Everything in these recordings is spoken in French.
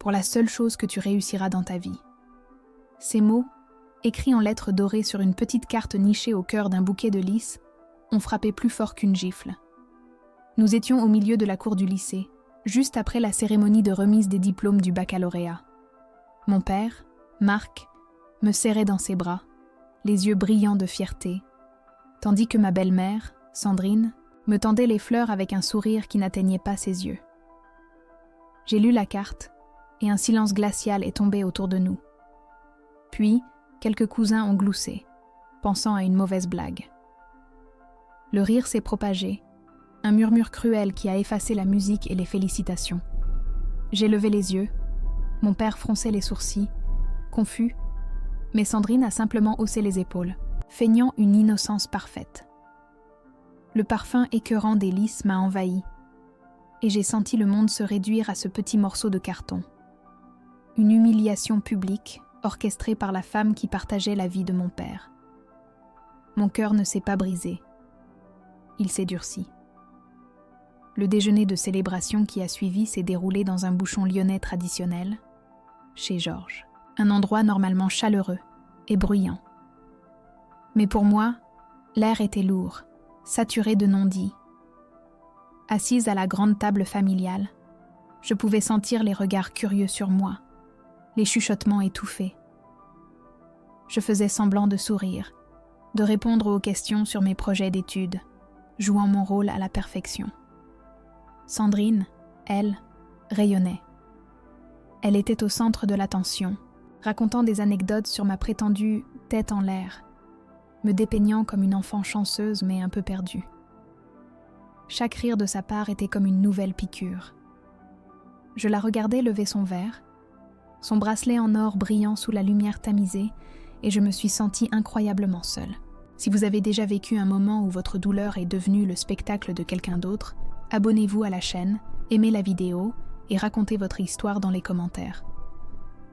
pour la seule chose que tu réussiras dans ta vie. » Ces mots, écrits en lettres dorées sur une petite carte nichée au cœur d'un bouquet de lys, ont frappé plus fort qu'une gifle. Nous étions au milieu de la cour du lycée, juste après la cérémonie de remise des diplômes du baccalauréat. Mon père, Marc, me serrait dans ses bras, les yeux brillants de fierté, tandis que ma belle-mère, Sandrine, me tendait les fleurs avec un sourire qui n'atteignait pas ses yeux. J'ai lu la carte, et un silence glacial est tombé autour de nous. Puis, quelques cousins ont gloussé, pensant à une mauvaise blague. Le rire s'est propagé, un murmure cruel qui a effacé la musique et les félicitations. J'ai levé les yeux, mon père fronçait les sourcils, confus, mais Sandrine a simplement haussé les épaules, feignant une innocence parfaite. Le parfum écœurant des lys m'a envahi, et j'ai senti le monde se réduire à ce petit morceau de carton. Une humiliation publique, orchestrée par la femme qui partageait la vie de mon père. Mon cœur ne s'est pas brisé. Il s'est durci. Le déjeuner de célébration qui a suivi s'est déroulé dans un bouchon lyonnais traditionnel, chez Georges. Un endroit normalement chaleureux et bruyant. Mais pour moi, l'air était lourd, saturé de non-dits. Assise à la grande table familiale, je pouvais sentir les regards curieux sur moi, les chuchotements étouffés. Je faisais semblant de sourire, de répondre aux questions sur mes projets d'études, jouant mon rôle à la perfection. Sandrine, elle, rayonnait. Elle était au centre de l'attention, racontant des anecdotes sur ma prétendue tête en l'air, me dépeignant comme une enfant chanceuse mais un peu perdue. Chaque rire de sa part était comme une nouvelle piqûre. Je la regardais lever son verre, son bracelet en or brillant sous la lumière tamisée, et je me suis sentie incroyablement seule. Si vous avez déjà vécu un moment où votre douleur est devenue le spectacle de quelqu'un d'autre, abonnez-vous à la chaîne, aimez la vidéo et racontez votre histoire dans les commentaires.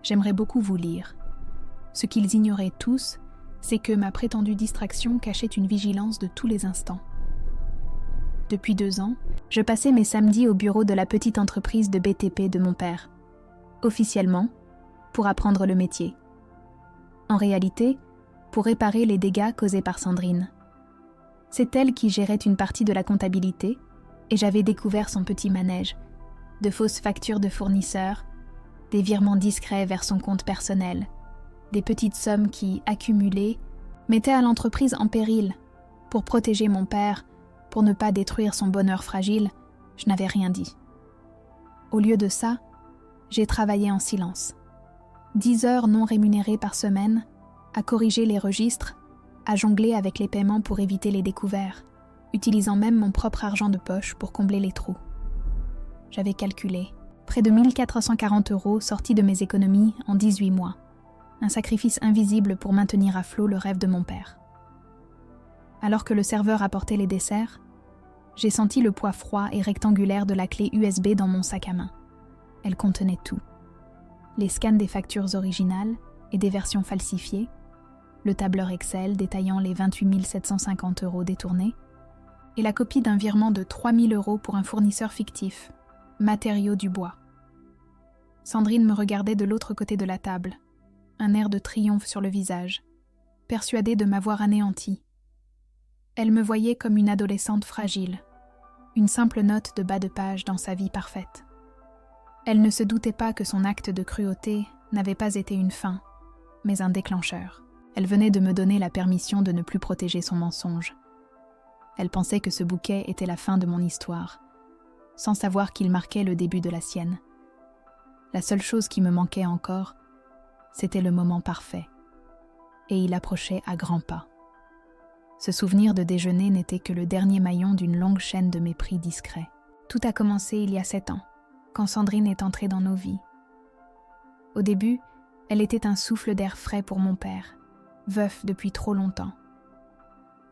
J'aimerais beaucoup vous lire. Ce qu'ils ignoraient tous, c'est que ma prétendue distraction cachait une vigilance de tous les instants. Depuis 2 ans, je passais mes samedis au bureau de la petite entreprise de BTP de mon père. Officiellement, pour apprendre le métier. En réalité, pour réparer les dégâts causés par Sandrine. C'est elle qui gérait une partie de la comptabilité, et j'avais découvert son petit manège, de fausses factures de fournisseurs, des virements discrets vers son compte personnel, des petites sommes qui, accumulées, mettaient à l'entreprise en péril. Pour protéger mon père, pour ne pas détruire son bonheur fragile, je n'avais rien dit. Au lieu de ça, j'ai travaillé en silence. 10 heures non rémunérées par semaine, à corriger les registres, à jongler avec les paiements pour éviter les découverts, utilisant même mon propre argent de poche pour combler les trous. J'avais calculé, près de 1 440 € sortis de mes économies en 18 mois. Un sacrifice invisible pour maintenir à flot le rêve de mon père. Alors que le serveur apportait les desserts, j'ai senti le poids froid et rectangulaire de la clé USB dans mon sac à main. Elle contenait tout. Les scans des factures originales et des versions falsifiées, le tableur Excel détaillant les 28 750 € détournés, et la copie d'un virement de 3 000 € pour un fournisseur fictif, Matériaux du Bois. Sandrine me regardait de l'autre côté de la table, un air de triomphe sur le visage, persuadée de m'avoir anéantie. Elle me voyait comme une adolescente fragile, une simple note de bas de page dans sa vie parfaite. Elle ne se doutait pas que son acte de cruauté n'avait pas été une fin, mais un déclencheur. Elle venait de me donner la permission de ne plus protéger son mensonge. Elle pensait que ce bouquet était la fin de mon histoire, sans savoir qu'il marquait le début de la sienne. La seule chose qui me manquait encore, c'était le moment parfait, et il approchait à grands pas. Ce souvenir de déjeuner n'était que le dernier maillon d'une longue chaîne de mépris discret. Tout a commencé il y a 7 ans, quand Sandrine est entrée dans nos vies. Au début, elle était un souffle d'air frais pour mon père, veuf depuis trop longtemps.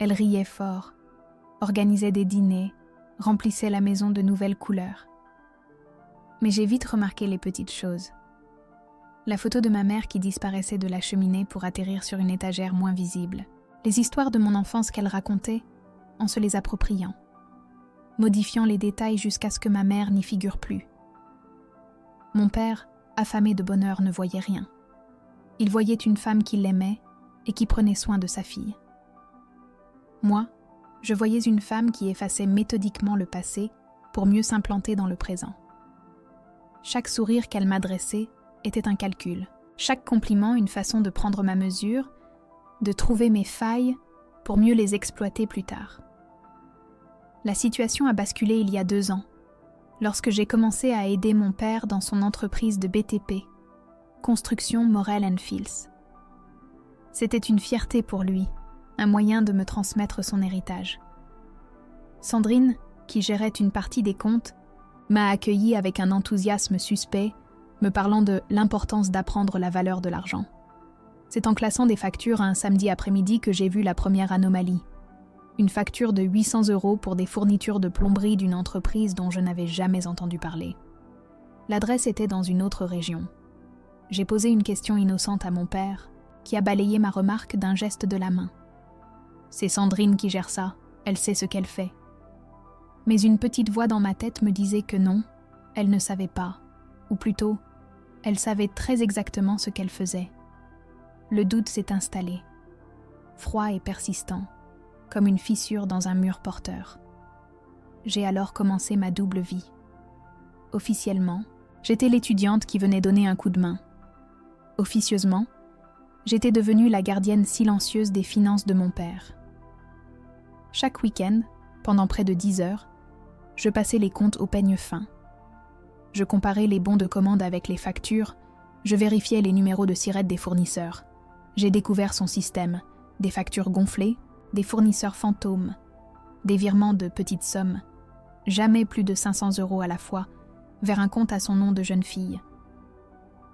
Elle riait fort, organisait des dîners, remplissait la maison de nouvelles couleurs. Mais j'ai vite remarqué les petites choses. La photo de ma mère qui disparaissait de la cheminée pour atterrir sur une étagère moins visible. Les histoires de mon enfance qu'elle racontait, en se les appropriant, modifiant les détails jusqu'à ce que ma mère n'y figure plus. Mon père, affamé de bonheur, ne voyait rien. Il voyait une femme qui l'aimait et qui prenait soin de sa fille. Moi, je voyais une femme qui effaçait méthodiquement le passé pour mieux s'implanter dans le présent. Chaque sourire qu'elle m'adressait était un calcul, chaque compliment une façon de prendre ma mesure, de trouver mes failles pour mieux les exploiter plus tard. La situation a basculé il y a 2 ans, lorsque j'ai commencé à aider mon père dans son entreprise de BTP, Construction Morel & Fils. C'était une fierté pour lui, un moyen de me transmettre son héritage. Sandrine, qui gérait une partie des comptes, m'a accueilli avec un enthousiasme suspect, me parlant de l'importance d'apprendre la valeur de l'argent. C'est en classant des factures un samedi après-midi que j'ai vu la première anomalie. Une facture de 800 € pour des fournitures de plomberie d'une entreprise dont je n'avais jamais entendu parler. L'adresse était dans une autre région. J'ai posé une question innocente à mon père, qui a balayé ma remarque d'un geste de la main. « C'est Sandrine qui gère ça, elle sait ce qu'elle fait. » Mais une petite voix dans ma tête me disait que non, elle ne savait pas, ou plutôt, elle savait très exactement ce qu'elle faisait. Le doute s'est installé, froid et persistant, comme une fissure dans un mur porteur. J'ai alors commencé ma double vie. Officiellement, j'étais l'étudiante qui venait donner un coup de main. Officieusement, j'étais devenue la gardienne silencieuse des finances de mon père. Chaque week-end, pendant près de 10 heures, je passais les comptes au peigne fin. Je comparais les bons de commande avec les factures, je vérifiais les numéros de SIRET des fournisseurs. J'ai découvert son système, des factures gonflées, des fournisseurs fantômes, des virements de petites sommes, jamais plus de 500 € à la fois, vers un compte à son nom de jeune fille.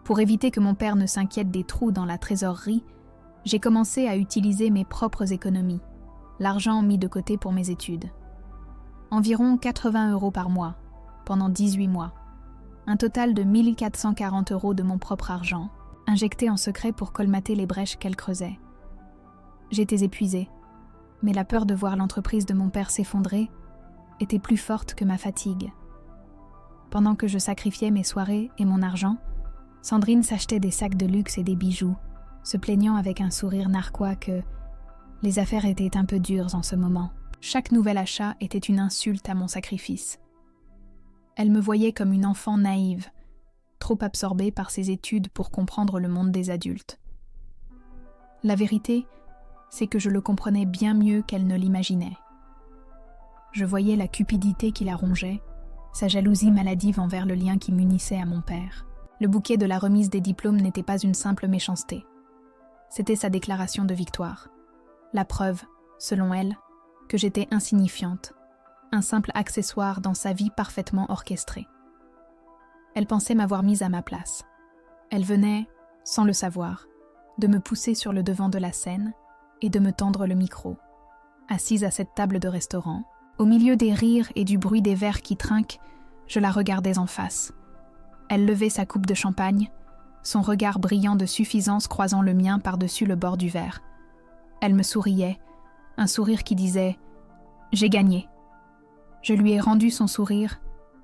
Pour éviter que mon père ne s'inquiète des trous dans la trésorerie, j'ai commencé à utiliser mes propres économies, l'argent mis de côté pour mes études. Environ 80 € par mois, pendant 18 mois. Un total de 1440 € de mon propre argent, injecté en secret pour colmater les brèches qu'elle creusait. J'étais épuisée, mais la peur de voir l'entreprise de mon père s'effondrer était plus forte que ma fatigue. Pendant que je sacrifiais mes soirées et mon argent, Sandrine s'achetait des sacs de luxe et des bijoux, se plaignant avec un sourire narquois que les affaires étaient un peu dures en ce moment. Chaque nouvel achat était une insulte à mon sacrifice. Elle me voyait comme une enfant naïve, trop absorbée par ses études pour comprendre le monde des adultes. La vérité, c'est que je le comprenais bien mieux qu'elle ne l'imaginait. Je voyais la cupidité qui la rongeait, sa jalousie maladive envers le lien qui m'unissait à mon père. Le bouquet de la remise des diplômes n'était pas une simple méchanceté. C'était sa déclaration de victoire. La preuve, selon elle, que j'étais insignifiante, un simple accessoire dans sa vie parfaitement orchestrée. Elle pensait m'avoir mise à ma place. Elle venait, sans le savoir, de me pousser sur le devant de la scène et de me tendre le micro. Assise à cette table de restaurant, au milieu des rires et du bruit des verres qui trinquent, je la regardais en face. Elle levait sa coupe de champagne, son regard brillant de suffisance croisant le mien par-dessus le bord du verre. Elle me souriait, un sourire qui disait « J'ai gagné ». Je lui ai rendu son sourire,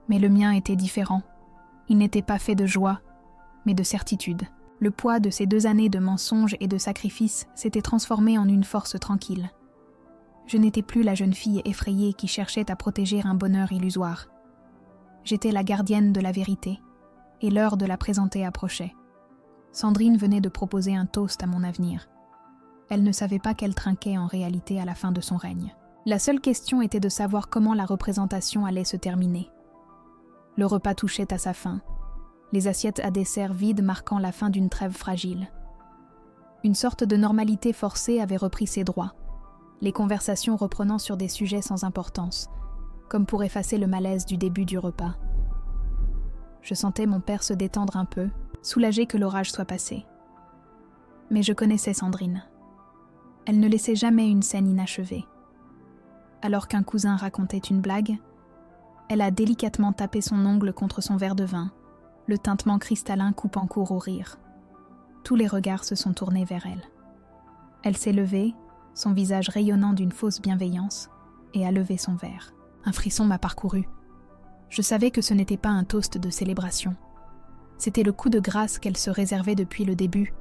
mais le mien était différent. Il n'était pas fait de joie, mais de certitude. Le poids de ces 2 années de mensonges et de sacrifices s'était transformé en une force tranquille. Je n'étais plus la jeune fille effrayée qui cherchait à protéger un bonheur illusoire. J'étais la gardienne de la vérité, et l'heure de la présenter approchait. Sandrine venait de proposer un toast à mon avenir. Elle ne savait pas qu'elle trinquait en réalité à la fin de son règne. La seule question était de savoir comment la représentation allait se terminer. Le repas touchait à sa fin, les assiettes à dessert vides marquant la fin d'une trêve fragile. Une sorte de normalité forcée avait repris ses droits, les conversations reprenant sur des sujets sans importance, comme pour effacer le malaise du début du repas. Je sentais mon père se détendre un peu, soulagé que l'orage soit passé. Mais je connaissais Sandrine. Elle ne laissait jamais une scène inachevée. Alors qu'un cousin racontait une blague, elle a délicatement tapé son ongle contre son verre de vin, le tintement cristallin coupant court au rire. Tous les regards se sont tournés vers elle. Elle s'est levée, son visage rayonnant d'une fausse bienveillance, et a levé son verre. Un frisson m'a parcouru. Je savais que ce n'était pas un toast de célébration. C'était le coup de grâce qu'elle se réservait depuis le début,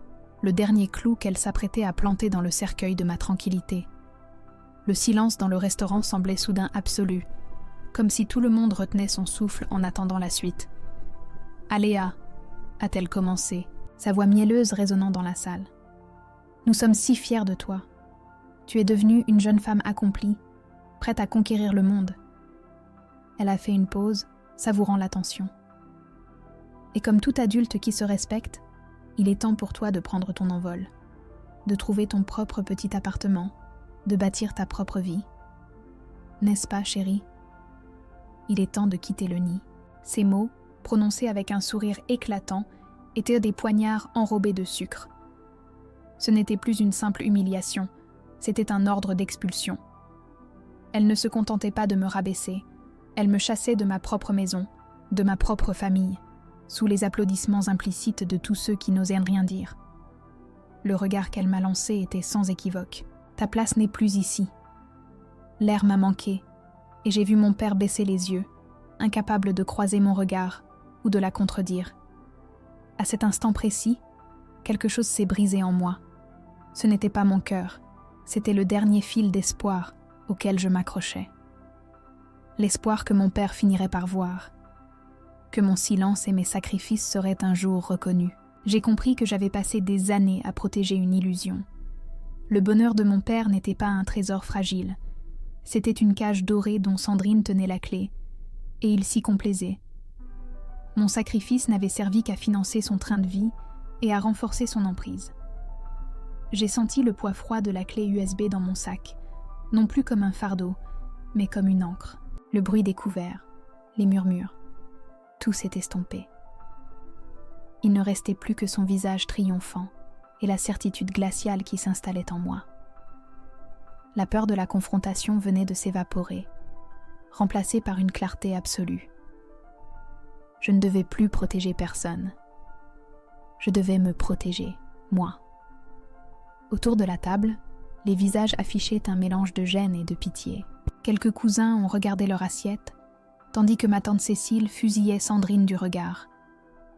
le dernier clou qu'elle s'apprêtait à planter dans le cercueil de ma tranquillité. Le silence dans le restaurant semblait soudain absolu, comme si tout le monde retenait son souffle en attendant la suite. « Aléa » a-t-elle commencé, sa voix mielleuse résonnant dans la salle. « Nous sommes si fiers de toi. Tu es devenue une jeune femme accomplie, prête à conquérir le monde. » Elle a fait une pause, savourant l'attention. « Et comme tout adulte qui se respecte, il est temps pour toi de prendre ton envol, de trouver ton propre petit appartement, de bâtir ta propre vie. N'est-ce pas, chérie ? Il est temps de quitter le nid. » Ces mots, prononcés avec un sourire éclatant, étaient des poignards enrobés de sucre. Ce n'était plus une simple humiliation, c'était un ordre d'expulsion. Elle ne se contentait pas de me rabaisser, elle me chassait de ma propre maison, de ma propre famille, sous les applaudissements implicites de tous ceux qui n'osaient rien dire. Le regard qu'elle m'a lancé était sans équivoque. « Ta place n'est plus ici. » L'air m'a manqué, et j'ai vu mon père baisser les yeux, incapable de croiser mon regard ou de la contredire. À cet instant précis, quelque chose s'est brisé en moi. Ce n'était pas mon cœur, c'était le dernier fil d'espoir auquel je m'accrochais. L'espoir que mon père finirait par voir, que mon silence et mes sacrifices seraient un jour reconnus. J'ai compris que j'avais passé des années à protéger une illusion. Le bonheur de mon père n'était pas un trésor fragile, c'était une cage dorée dont Sandrine tenait la clé, et il s'y complaisait. Mon sacrifice n'avait servi qu'à financer son train de vie et à renforcer son emprise. J'ai senti le poids froid de la clé USB dans mon sac, non plus comme un fardeau, mais comme une encre. Le bruit des couverts, les murmures, tout s'est estompé. Il ne restait plus que son visage triomphant et la certitude glaciale qui s'installait en moi. La peur de la confrontation venait de s'évaporer, remplacée par une clarté absolue. Je ne devais plus protéger personne. Je devais me protéger, moi. Autour de la table, les visages affichaient un mélange de gêne et de pitié. Quelques cousins ont regardé leur assiette, tandis que ma tante Cécile fusillait Sandrine du regard,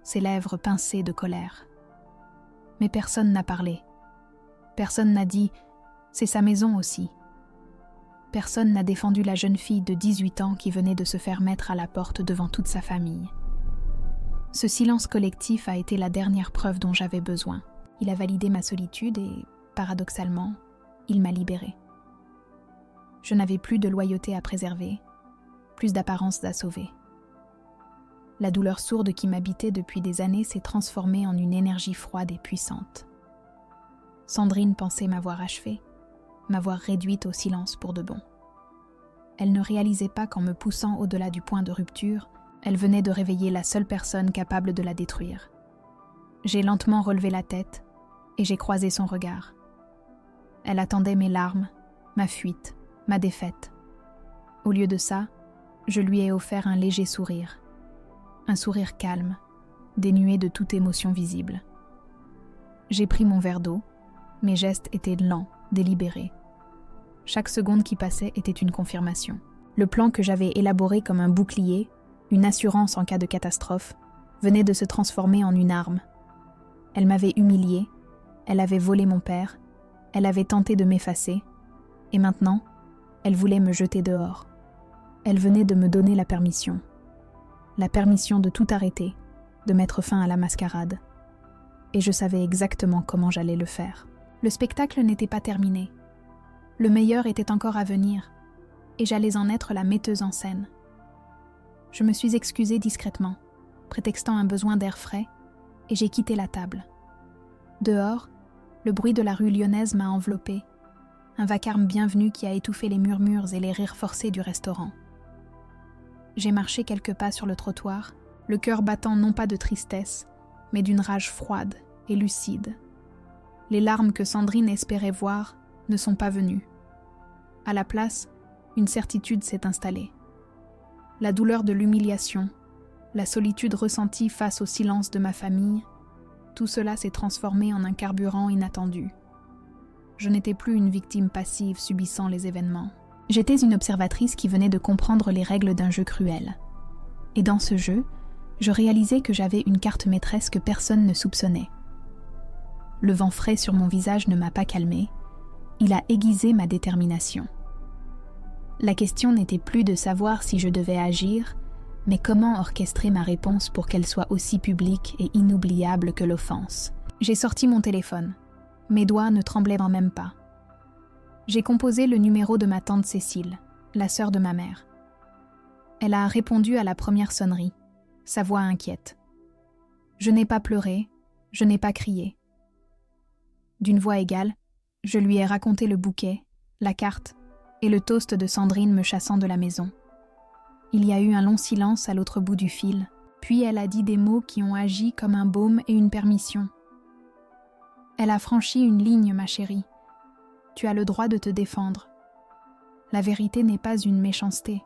ses lèvres pincées de colère. Mais personne n'a parlé. Personne n'a dit « c'est sa maison aussi ». Personne n'a défendu la jeune fille de 18 ans qui venait de se faire mettre à la porte devant toute sa famille. Ce silence collectif a été la dernière preuve dont j'avais besoin. Il a validé ma solitude et, paradoxalement, il m'a libérée. Je n'avais plus de loyauté à préserver, plus d'apparence à sauver. La douleur sourde qui m'habitait depuis des années s'est transformée en une énergie froide et puissante. Sandrine pensait m'avoir achevée, m'avoir réduite au silence pour de bon. Elle ne réalisait pas qu'en me poussant au-delà du point de rupture, elle venait de réveiller la seule personne capable de la détruire. J'ai lentement relevé la tête et j'ai croisé son regard. Elle attendait mes larmes, ma fuite, ma défaite. Au lieu de ça, je lui ai offert un léger sourire. Un sourire calme, dénué de toute émotion visible. J'ai pris mon verre d'eau, mes gestes étaient lents, délibérés. Chaque seconde qui passait était une confirmation. Le plan que j'avais élaboré comme un bouclier, une assurance en cas de catastrophe, venait de se transformer en une arme. Elle m'avait humiliée, elle avait volé mon père, elle avait tenté de m'effacer, et maintenant, elle voulait me jeter dehors. Elle venait de me donner la permission de tout arrêter, de mettre fin à la mascarade. Et je savais exactement comment j'allais le faire. Le spectacle n'était pas terminé. Le meilleur était encore à venir, et j'allais en être la metteuse en scène. Je me suis excusée discrètement, prétextant un besoin d'air frais, et j'ai quitté la table. Dehors, le bruit de la rue lyonnaise m'a enveloppée, un vacarme bienvenu qui a étouffé les murmures et les rires forcés du restaurant. J'ai marché quelques pas sur le trottoir, le cœur battant non pas de tristesse, mais d'une rage froide et lucide. Les larmes que Sandrine espérait voir ne sont pas venues. À la place, une certitude s'est installée. La douleur de l'humiliation, la solitude ressentie face au silence de ma famille, tout cela s'est transformé en un carburant inattendu. Je n'étais plus une victime passive subissant les événements. J'étais une observatrice qui venait de comprendre les règles d'un jeu cruel. Et dans ce jeu, Je réalisais que j'avais une carte maîtresse que personne ne soupçonnait. Le vent frais sur mon visage ne m'a pas calmée, il a aiguisé ma détermination. La question n'était plus de savoir si je devais agir, mais comment orchestrer ma réponse pour qu'elle soit aussi publique et inoubliable que l'offense. J'ai sorti mon téléphone. Mes doigts ne tremblaient même pas. J'ai composé le numéro de ma tante Cécile, la sœur de ma mère. Elle a répondu à la première sonnerie, sa voix inquiète. Je n'ai pas pleuré, je n'ai pas crié. D'une voix égale, je lui ai raconté le bouquet, la carte et le toast de Sandrine me chassant de la maison. Il y a eu un long silence à l'autre bout du fil, puis elle a dit des mots qui ont agi comme un baume et une permission. Elle a franchi une ligne, ma chérie. Tu as le droit de te défendre. La vérité n'est pas une méchanceté.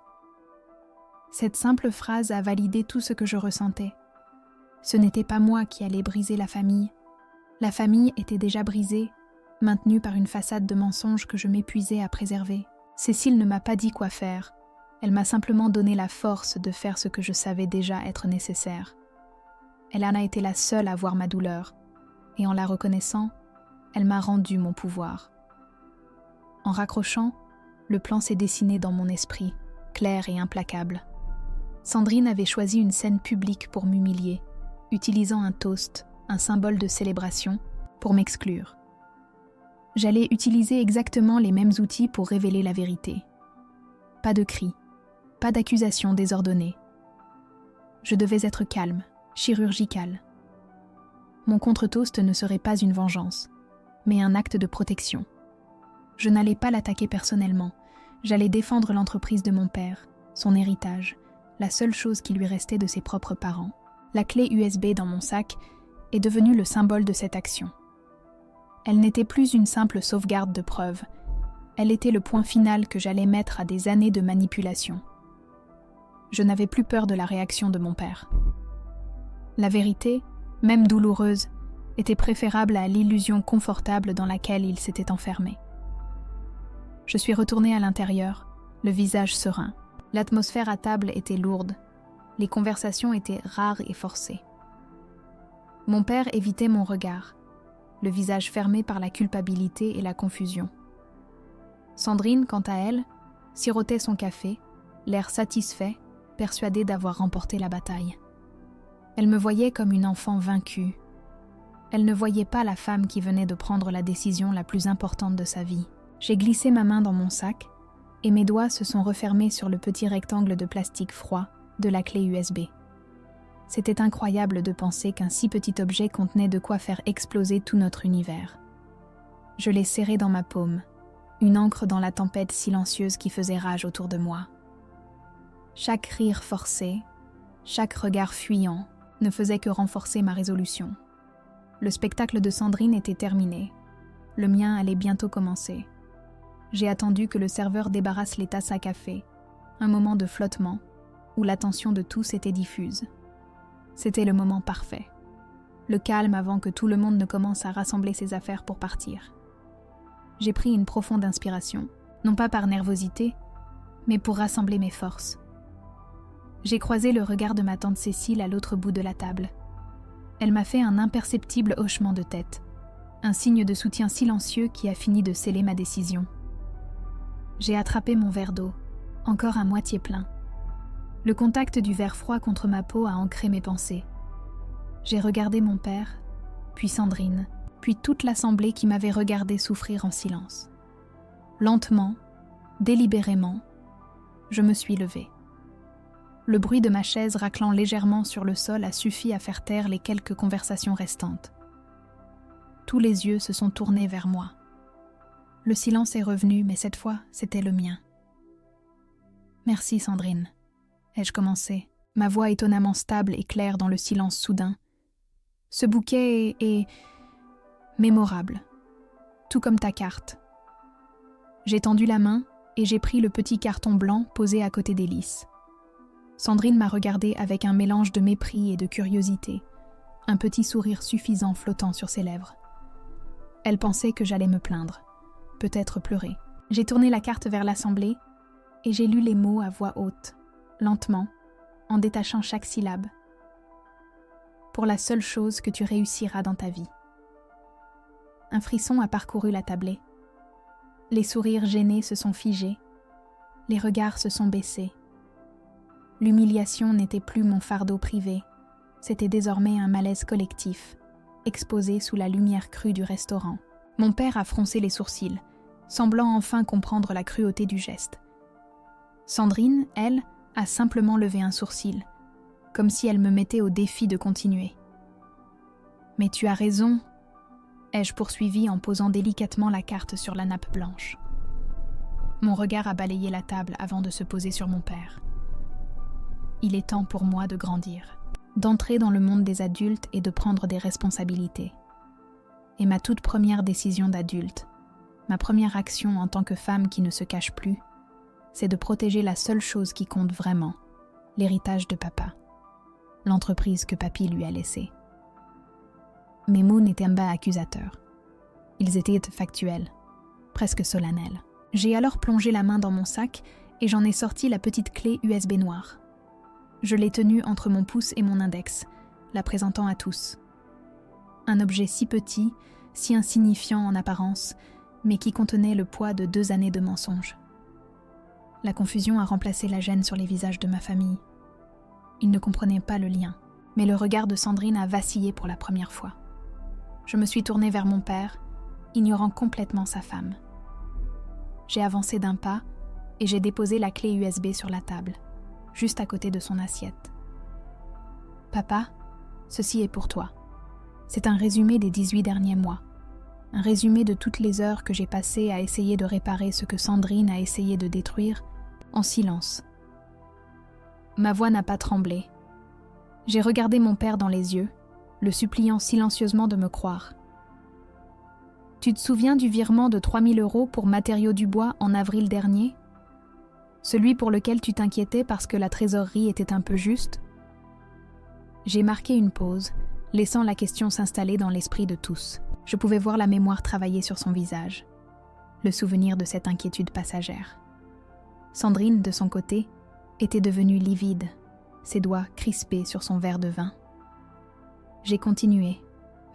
Cette simple phrase a validé tout ce que je ressentais. Ce n'était pas moi qui allais briser la famille. La famille était déjà brisée, maintenue par une façade de mensonges que je m'épuisais à préserver. Cécile ne m'a pas dit quoi faire. Elle m'a simplement donné la force de faire ce que je savais déjà être nécessaire. Elle en a été la seule à voir ma douleur, et en la reconnaissant, elle m'a rendu mon pouvoir. En raccrochant, le plan s'est dessiné dans mon esprit, clair et implacable. Sandrine avait choisi une scène publique pour m'humilier, utilisant un toast, un symbole de célébration, pour m'exclure. J'allais utiliser exactement les mêmes outils pour révéler la vérité. Pas de cris, pas d'accusations désordonnées. Je devais être calme, chirurgicale. Mon contre-toast ne serait pas une vengeance, mais un acte de protection. Je n'allais pas l'attaquer personnellement, j'allais défendre l'entreprise de mon père, son héritage, la seule chose qui lui restait de ses propres parents. La clé USB dans mon sac est devenue le symbole de cette action. Elle n'était plus une simple sauvegarde de preuves, elle était le point final que j'allais mettre à des années de manipulation. Je n'avais plus peur de la réaction de mon père. La vérité, même douloureuse, était préférable à l'illusion confortable dans laquelle il s'était enfermé. Je suis retournée à l'intérieur, le visage serein. L'atmosphère à table était lourde. Les conversations étaient rares et forcées. Mon père évitait mon regard, le visage fermé par la culpabilité et la confusion. Sandrine, quant à elle, sirotait son café, l'air satisfait, persuadée d'avoir remporté la bataille. Elle me voyait comme une enfant vaincue. Elle ne voyait pas la femme qui venait de prendre la décision la plus importante de sa vie. J'ai glissé ma main dans mon sac et mes doigts se sont refermés sur le petit rectangle de plastique froid de la clé USB. C'était incroyable de penser qu'un si petit objet contenait de quoi faire exploser tout notre univers. Je l'ai serré dans ma paume, une encre dans la tempête silencieuse qui faisait rage autour de moi. Chaque rire forcé, chaque regard fuyant ne faisait que renforcer ma résolution. Le spectacle de Sandrine était terminé. Le mien allait bientôt commencer. J'ai attendu que le serveur débarrasse les tasses à café, un moment de flottement, où l'attention de tous était diffuse. C'était le moment parfait. Le calme avant que tout le monde ne commence à rassembler ses affaires pour partir. J'ai pris une profonde inspiration, non pas par nervosité, mais pour rassembler mes forces. J'ai croisé le regard de ma tante Cécile à l'autre bout de la table. Elle m'a fait un imperceptible hochement de tête, un signe de soutien silencieux qui a fini de sceller ma décision. J'ai attrapé mon verre d'eau, encore à moitié plein. Le contact du verre froid contre ma peau a ancré mes pensées. J'ai regardé mon père, puis Sandrine, puis toute l'assemblée qui m'avait regardé souffrir en silence. Lentement, délibérément, je me suis levée. Le bruit de ma chaise raclant légèrement sur le sol a suffi à faire taire les quelques conversations restantes. Tous les yeux se sont tournés vers moi. Le silence est revenu, mais cette fois, c'était le mien. « Merci, Sandrine », ai-je commencé, ma voix étonnamment stable et claire dans le silence soudain. Ce bouquet est mémorable, tout comme ta carte. J'ai tendu la main et j'ai pris le petit carton blanc posé à côté d'Élise. Sandrine m'a regardée avec un mélange de mépris et de curiosité, un petit sourire suffisant flottant sur ses lèvres. Elle pensait que j'allais me plaindre, peut-être pleurer. J'ai tourné la carte vers l'assemblée et j'ai lu les mots à voix haute, lentement, en détachant chaque syllabe. pour la seule chose que tu réussiras dans ta vie. Un frisson a parcouru la tablée. Les sourires gênés se sont figés. Les regards se sont baissés. L'humiliation n'était plus mon fardeau privé. C'était désormais un malaise collectif, exposé sous la lumière crue du restaurant. Mon père a froncé les sourcils, semblant enfin comprendre la cruauté du geste. Sandrine, elle, a simplement levé un sourcil, comme si elle me mettait au défi de continuer. « Mais tu as raison », ai-je poursuivi en posant délicatement la carte sur la nappe blanche. Mon regard a balayé la table avant de se poser sur mon père. Il est temps pour moi de grandir, d'entrer dans le monde des adultes et de prendre des responsabilités. Et ma toute première décision d'adulte, ma première action en tant que femme qui ne se cache plus, c'est de protéger la seule chose qui compte vraiment, l'héritage de papa, l'entreprise que papy lui a laissée. Mes mots n'étaient pas accusateurs. Ils étaient factuels, presque solennels. J'ai alors plongé la main dans mon sac et j'en ai sorti la petite clé USB noire. Je l'ai tenue entre mon pouce et mon index, la présentant à tous. Un objet si petit, si insignifiant en apparence, mais qui contenait le poids de 2 années de mensonges. La confusion a remplacé la gêne sur les visages de ma famille. Ils ne comprenaient pas le lien, mais le regard de Sandrine a vacillé pour la première fois. Je me suis tournée vers mon père, ignorant complètement sa femme. J'ai avancé d'un pas et j'ai déposé la clé USB sur la table, juste à côté de son assiette. « Papa, ceci est pour toi. C'est un résumé des 18 derniers mois. Un résumé de toutes les heures que j'ai passées à essayer de réparer ce que Sandrine a essayé de détruire, en silence. » Ma voix n'a pas tremblé. J'ai regardé mon père dans les yeux, le suppliant silencieusement de me croire. « Tu te souviens du virement de 3 000 € pour Matériaux du Bois en avril dernier ? Celui pour lequel tu t'inquiétais parce que la trésorerie était un peu juste ? » J'ai marqué une pause, laissant la question s'installer dans l'esprit de tous. Je pouvais voir la mémoire travailler sur son visage, le souvenir de cette inquiétude passagère. Sandrine, de son côté, était devenue livide, ses doigts crispés sur son verre de vin. J'ai continué,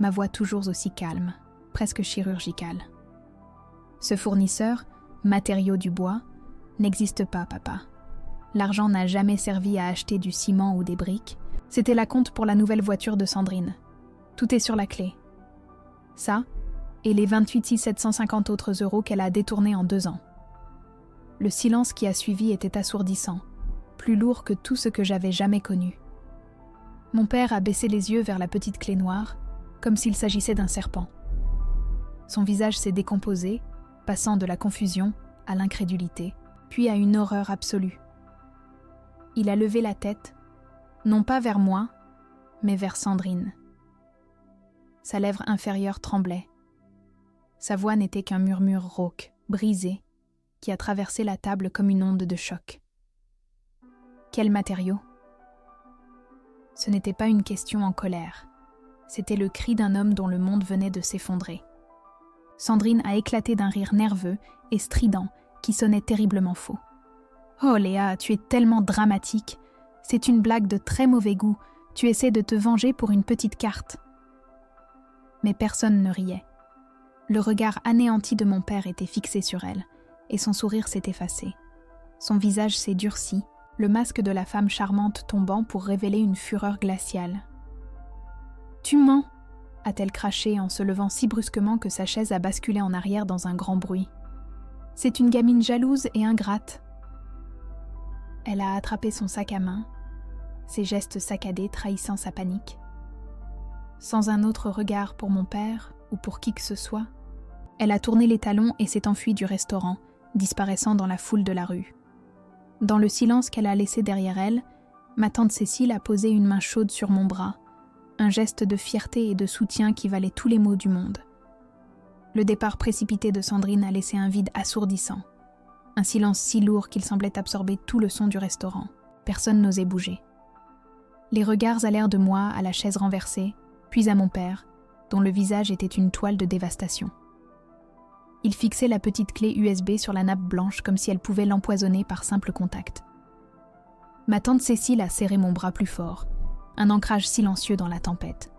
ma voix toujours aussi calme, presque chirurgicale. Ce fournisseur, Matériaux du Bois, n'existe pas, papa. L'argent n'a jamais servi à acheter du ciment ou des briques. C'était l'acompte pour la nouvelle voiture de Sandrine. Tout est sur la clé. Ça, et les 28 750 autres € qu'elle a détournés en 2 ans. Le silence qui a suivi était assourdissant, plus lourd que tout ce que j'avais jamais connu. Mon père a baissé les yeux vers la petite clé noire, comme s'il s'agissait d'un serpent. Son visage s'est décomposé, passant de la confusion à l'incrédulité, puis à une horreur absolue. Il a levé la tête, non pas vers moi, mais vers Sandrine. Sa lèvre inférieure tremblait. Sa voix n'était qu'un murmure rauque, brisé, qui a traversé la table comme une onde de choc. Quel matériau ? Ce n'était pas une question en colère. C'était le cri d'un homme dont le monde venait de s'effondrer. Sandrine a éclaté d'un rire nerveux et strident qui sonnait terriblement faux. « Oh Léa, tu es tellement dramatique. C'est une blague de très mauvais goût. Tu essaies de te venger pour une petite carte. » Mais personne ne riait. Le regard anéanti de mon père était fixé sur elle, et son sourire s'est effacé. Son visage s'est durci, le masque de la femme charmante tombant pour révéler une fureur glaciale. « Tu mens !» a-t-elle craché en se levant si brusquement que sa chaise a basculé en arrière dans un grand bruit. « C'est une gamine jalouse et ingrate. » Elle a attrapé son sac à main, ses gestes saccadés trahissant sa panique. Sans un autre regard pour mon père ou pour qui que ce soit, elle a tourné les talons et s'est enfuie du restaurant, disparaissant dans la foule de la rue. Dans le silence qu'elle a laissé derrière elle, ma tante Cécile a posé une main chaude sur mon bras, un geste de fierté et de soutien qui valait tous les maux du monde. Le départ précipité de Sandrine a laissé un vide assourdissant, un silence si lourd qu'il semblait absorber tout le son du restaurant. Personne n'osait bouger. Les regards allèrent de moi à la chaise renversée, puis à mon père, dont le visage était une toile de dévastation. Il fixait la petite clé USB sur la nappe blanche comme si elle pouvait l'empoisonner par simple contact. Ma tante Cécile a serré mon bras plus fort, un ancrage silencieux dans la tempête.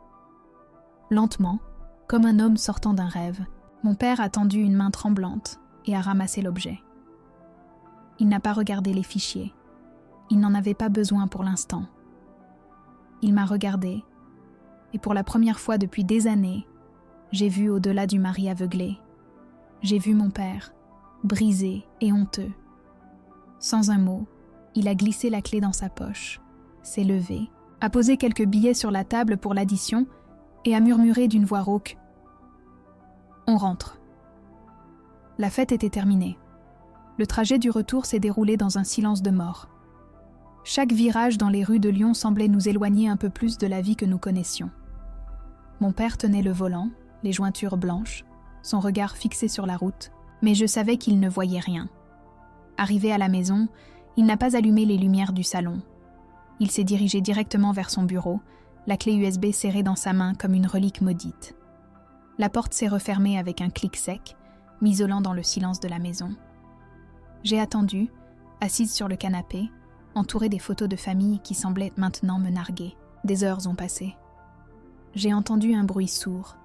Lentement, comme un homme sortant d'un rêve, mon père a tendu une main tremblante et a ramassé l'objet. Il n'a pas regardé les fichiers. Il n'en avait pas besoin pour l'instant. Il m'a regardé, et pour la première fois depuis des années, j'ai vu au-delà du mari aveuglé. J'ai vu mon père, brisé et honteux. Sans un mot, il a glissé la clé dans sa poche, s'est levé, a posé quelques billets sur la table pour l'addition et a murmuré d'une voix rauque « On rentre ». La fête était terminée. Le trajet du retour s'est déroulé dans un silence de mort. Chaque virage dans les rues de Lyon semblait nous éloigner un peu plus de la vie que nous connaissions. Mon père tenait le volant, les jointures blanches, son regard fixé sur la route, mais je savais qu'il ne voyait rien. Arrivé à la maison, il n'a pas allumé les lumières du salon. Il s'est dirigé directement vers son bureau, la clé USB serrée dans sa main comme une relique maudite. La porte s'est refermée avec un clic sec, m'isolant dans le silence de la maison. J'ai attendu, assise sur le canapé, entourée des photos de famille qui semblaient maintenant me narguer. Des heures ont passé. J'ai entendu un bruit sourd,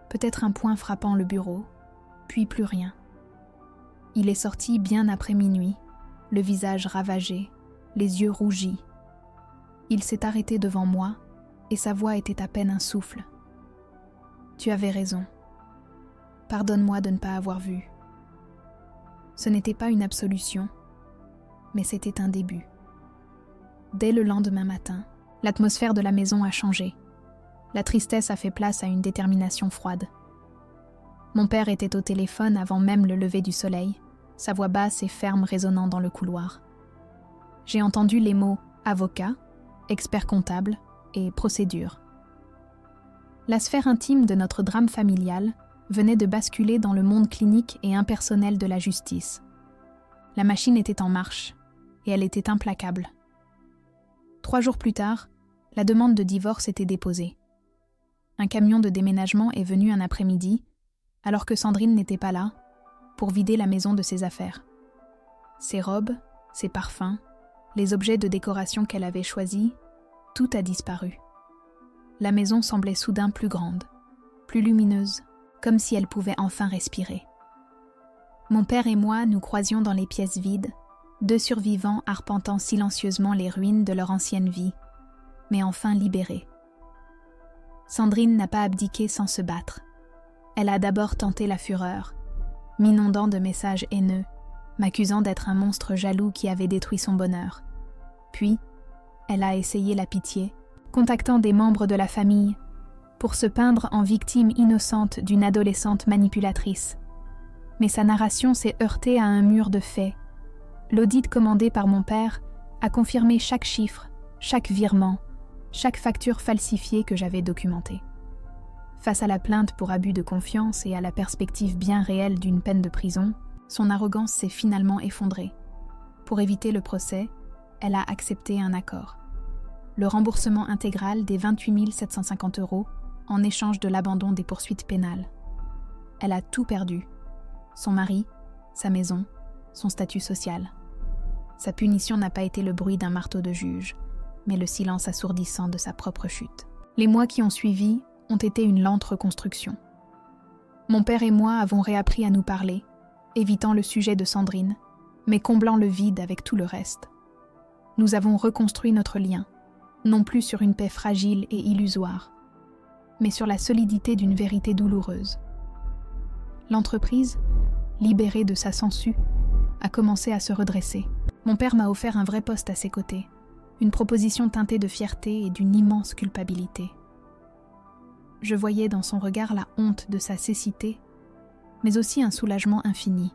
peut-être un poing frappant le bureau, puis plus rien. Il est sorti bien après minuit, le visage ravagé, les yeux rougis. Il s'est arrêté devant moi et sa voix était à peine un souffle. « Tu avais raison. Pardonne-moi de ne pas avoir vu. » Ce n'était pas une absolution, mais c'était un début. Dès le lendemain matin, l'atmosphère de la maison a changé. La tristesse a fait place à une détermination froide. Mon père était au téléphone avant même le lever du soleil, sa voix basse et ferme résonnant dans le couloir. J'ai entendu les mots « avocat », « expert comptable » et « procédure ». La sphère intime de notre drame familial venait de basculer dans le monde clinique et impersonnel de la justice. La machine était en marche, et elle était implacable. 3 jours plus tard, la demande de divorce était déposée. Un camion de déménagement est venu un après-midi, alors que Sandrine n'était pas là, pour vider la maison de ses affaires. Ses robes, ses parfums, les objets de décoration qu'elle avait choisis, tout a disparu. La maison semblait soudain plus grande, plus lumineuse, comme si elle pouvait enfin respirer. Mon père et moi nous croisions dans les pièces vides, 2 survivants arpentant silencieusement les ruines de leur ancienne vie, mais enfin libérés. Sandrine n'a pas abdiqué sans se battre. Elle a d'abord tenté la fureur, m'inondant de messages haineux, m'accusant d'être un monstre jaloux qui avait détruit son bonheur. Puis, elle a essayé la pitié, contactant des membres de la famille, pour se peindre en victime innocente d'une adolescente manipulatrice. Mais sa narration s'est heurtée à un mur de faits. L'audit commandé par mon père a confirmé chaque chiffre, chaque virement, chaque facture falsifiée que j'avais documentée. Face à la plainte pour abus de confiance et à la perspective bien réelle d'une peine de prison, son arrogance s'est finalement effondrée. Pour éviter le procès, elle a accepté un accord. Le remboursement intégral des 28 750 € en échange de l'abandon des poursuites pénales. Elle a tout perdu. Son mari, sa maison, son statut social. Sa punition n'a pas été le bruit d'un marteau de juge, mais le silence assourdissant de sa propre chute. Les mois qui ont suivi ont été une lente reconstruction. Mon père et moi avons réappris à nous parler, évitant le sujet de Sandrine, mais comblant le vide avec tout le reste. Nous avons reconstruit notre lien, non plus sur une paix fragile et illusoire, mais sur la solidité d'une vérité douloureuse. L'entreprise, libérée de sa sangsue, a commencé à se redresser. Mon père m'a offert un vrai poste à ses côtés, une proposition teintée de fierté et d'une immense culpabilité. Je voyais dans son regard la honte de sa cécité, mais aussi un soulagement infini.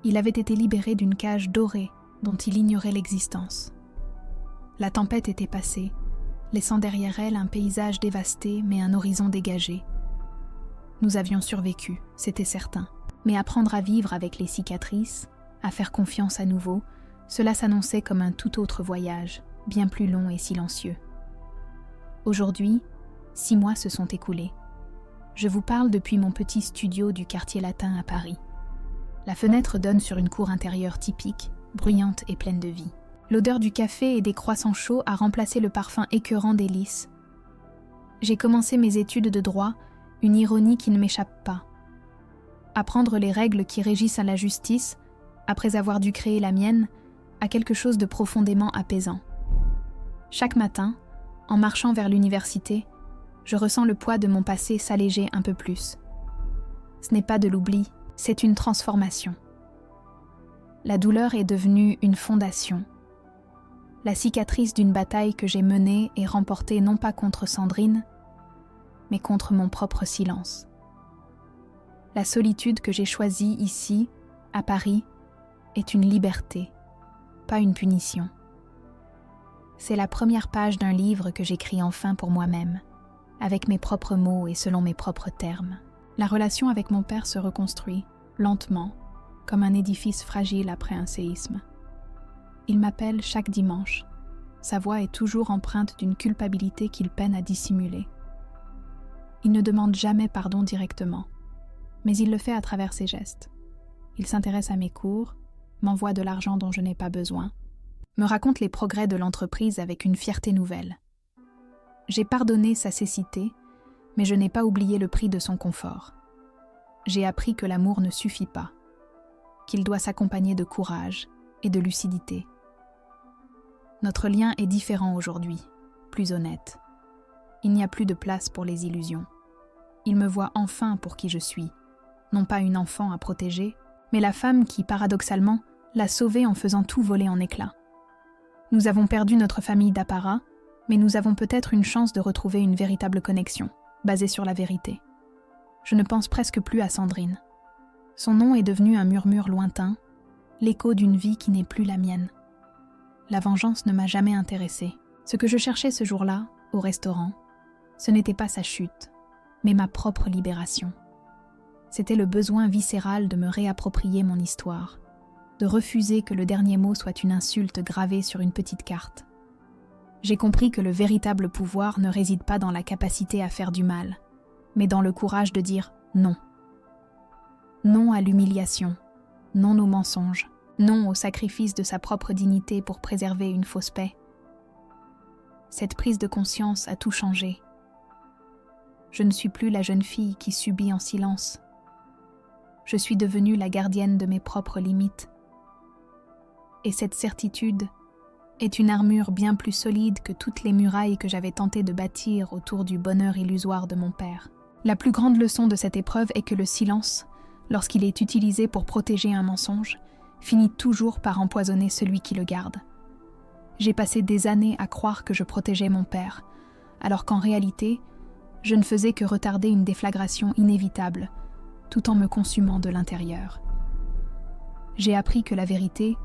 Il avait été libéré d'une cage dorée dont il ignorait l'existence. La tempête était passée, laissant derrière elle un paysage dévasté mais un horizon dégagé. Nous avions survécu, c'était certain, mais apprendre à vivre avec les cicatrices, à faire confiance à nouveau, cela s'annonçait comme un tout autre voyage, bien plus long et silencieux. Aujourd'hui, 6 mois se sont écoulés. Je vous parle depuis mon petit studio du quartier latin à Paris. La fenêtre donne sur une cour intérieure typique, bruyante et pleine de vie. L'odeur du café et des croissants chauds a remplacé le parfum écœurant des lys. J'ai commencé mes études de droit, une ironie qui ne m'échappe pas. Apprendre les règles qui régissent à la justice, après avoir dû créer la mienne, a quelque chose de profondément apaisant. Chaque matin, en marchant vers l'université, je ressens le poids de mon passé s'alléger un peu plus. Ce n'est pas de l'oubli, c'est une transformation. La douleur est devenue une fondation. La cicatrice d'une bataille que j'ai menée et remportée non pas contre Sandrine, mais contre mon propre silence. La solitude que j'ai choisie ici, à Paris, est une liberté, pas une punition. C'est la première page d'un livre que j'écris enfin pour moi-même, avec mes propres mots et selon mes propres termes. La relation avec mon père se reconstruit, lentement, comme un édifice fragile après un séisme. Il m'appelle chaque dimanche. Sa voix est toujours empreinte d'une culpabilité qu'il peine à dissimuler. Il ne demande jamais pardon directement, mais il le fait à travers ses gestes. Il s'intéresse à mes cours, m'envoie de l'argent dont je n'ai pas besoin, me raconte les progrès de l'entreprise avec une fierté nouvelle. J'ai pardonné sa cécité, mais je n'ai pas oublié le prix de son confort. J'ai appris que l'amour ne suffit pas, qu'il doit s'accompagner de courage et de lucidité. Notre lien est différent aujourd'hui, plus honnête. Il n'y a plus de place pour les illusions. Il me voit enfin pour qui je suis, non pas une enfant à protéger, mais la femme qui, paradoxalement, l'a sauvée en faisant tout voler en éclats. Nous avons perdu notre famille d'apparat, mais nous avons peut-être une chance de retrouver une véritable connexion, basée sur la vérité. Je ne pense presque plus à Sandrine. Son nom est devenu un murmure lointain, l'écho d'une vie qui n'est plus la mienne. La vengeance ne m'a jamais intéressée. Ce que je cherchais ce jour-là, au restaurant, ce n'était pas sa chute, mais ma propre libération. C'était le besoin viscéral de me réapproprier mon histoire, de refuser que le dernier mot soit une insulte gravée sur une petite carte. J'ai compris que le véritable pouvoir ne réside pas dans la capacité à faire du mal, mais dans le courage de dire non. Non à l'humiliation, non aux mensonges, non au sacrifice de sa propre dignité pour préserver une fausse paix. Cette prise de conscience a tout changé. Je ne suis plus la jeune fille qui subit en silence. Je suis devenue la gardienne de mes propres limites. Et cette certitude est une armure bien plus solide que toutes les murailles que j'avais tenté de bâtir autour du bonheur illusoire de mon père. La plus grande leçon de cette épreuve est que le silence, lorsqu'il est utilisé pour protéger un mensonge, finit toujours par empoisonner celui qui le garde. J'ai passé des années à croire que je protégeais mon père, alors qu'en réalité, je ne faisais que retarder une déflagration inévitable, tout en me consumant de l'intérieur. J'ai appris que la vérité,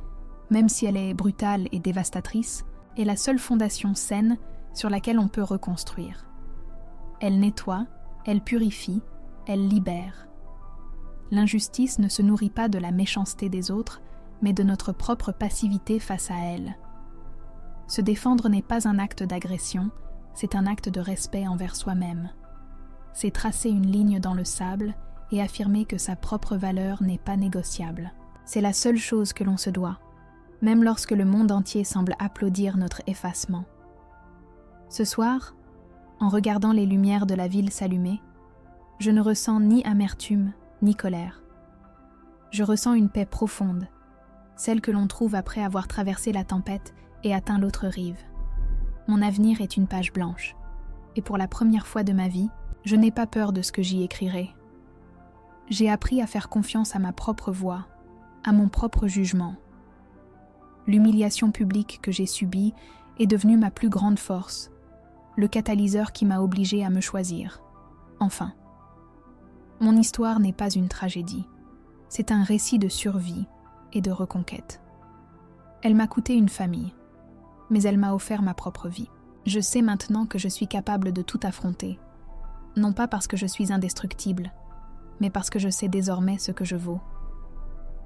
même si elle est brutale et dévastatrice, est la seule fondation saine sur laquelle on peut reconstruire. Elle nettoie, elle purifie, elle libère. L'injustice ne se nourrit pas de la méchanceté des autres, mais de notre propre passivité face à elle. Se défendre n'est pas un acte d'agression, c'est un acte de respect envers soi-même. C'est tracer une ligne dans le sable et affirmer que sa propre valeur n'est pas négociable. C'est la seule chose que l'on se doit, même lorsque le monde entier semble applaudir notre effacement. Ce soir, en regardant les lumières de la ville s'allumer, je ne ressens ni amertume ni colère. Je ressens une paix profonde, celle que l'on trouve après avoir traversé la tempête et atteint l'autre rive. Mon avenir est une page blanche, et pour la première fois de ma vie, je n'ai pas peur de ce que j'y écrirai. J'ai appris à faire confiance à ma propre voix, à mon propre jugement. L'humiliation publique que j'ai subie est devenue ma plus grande force, le catalyseur qui m'a obligée à me choisir. Enfin, mon histoire n'est pas une tragédie, c'est un récit de survie et de reconquête. Elle m'a coûté une famille, mais elle m'a offert ma propre vie. Je sais maintenant que je suis capable de tout affronter, non pas parce que je suis indestructible, mais parce que je sais désormais ce que je vaux.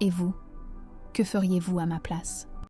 Et vous, que feriez-vous à ma place ?